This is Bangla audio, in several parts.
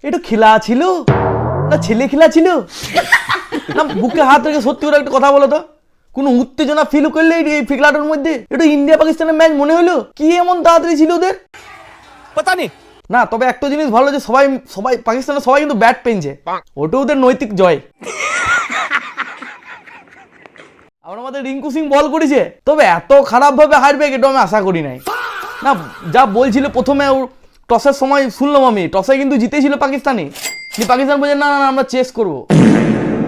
এটা খেলা ছিল না ছেলে খেলা ছিল না? বুকে হাত রেখে সত্যি করে একটা কথা বলো তো, কোনো উত্তেজনা ফিল করলে এই ফিকলাটোর মধ্যে এটা ইন্ডিয়া পাকিস্তানের ম্যাচ মনে হলো? কি এমন তাড়াতাড়ি ছিল ওদের? पता नहीं। না তবে একটা জিনিস ভালো যে সবাই সবাই পাকিস্তানের সবাই কিন্তু ব্যাট পেনছে, ওটা ওদের নৈতিক জয়। আবার আমাদের রিঙ্কু সিং বল করেছে, তবে এত খারাপ ভাবে হারবে এটা আমি আশা করি নাই। না যা বলছিল প্রথমে টসের সময় শুনলাম আমি, টসে কিন্তু জিতেছিল পাকিস্তানি, পাকিস্তান বলছে না না না, আমরা চেস করবো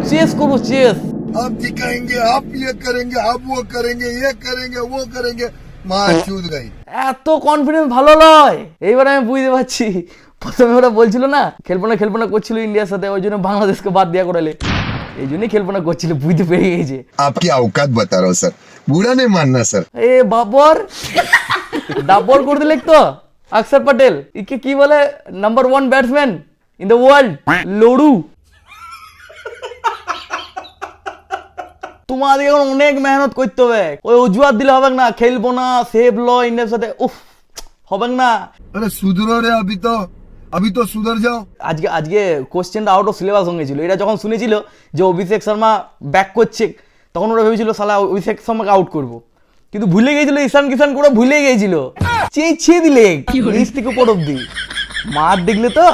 চেস করবো চেস। आप दिखाएंगे, आप ये करेंगे, आप वो करेंगे, ये करेंगे, वो करेंगे, मार चूत गई। এত কনফিডেন্স ভালো নয়। এইবার আমি বুঝতে পারছি প্রথমে ওরা বলছিল না খেলবো না করছিল ইন্ডিয়ার সাথে, ওই জন্য বাংলাদেশকে বাদ দেওয়া করালে, এই জন্যই খেলবো না করছিল, বুঝতে পেরে গেছে। आपकी औकात बता रहा हूँ सर, बुरा नहीं मानना सर। এ বাবর ডাবর করে দিলে তো অক্ষর পটেল, একে কি বলে number 1 batsman in the world, লড়ু। তোমাদের এখন অনেক মেহনত করতে হবে, ওই অজুহাত দিলে হবে না, খেলবো না সেভ ল ইন্ডিয়ার সাথে, উফ হবে না। अरे सुधरो रे, अभी तो सुधर जाओ। আজকে আজকে কোশ্চেনটা আউট অফ সিলেবাস হয়ে গেছিল, এটা যখন শুনেছিল যে অভিষেক শর্মা ব্যাক করছে, তখন ওরা ভেবেছিল সালা অভিষেক শর্মাকে আউট করবো, কিন্তু ভুলে গেছিল ঈশান কিষান করে, ভুলে গেছিল, চেয়ে দিলে নিচ থেকে উপর অব্দি। মাঠ দেখলে তো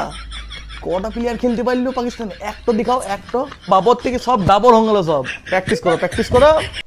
কটা প্লেয়ার খেলতে পারলো পাকিস্তানে, একটা দেখাও একটা, বাবর থেকে সব ডাবল হয়ে গেল, সব প্র্যাকটিস করো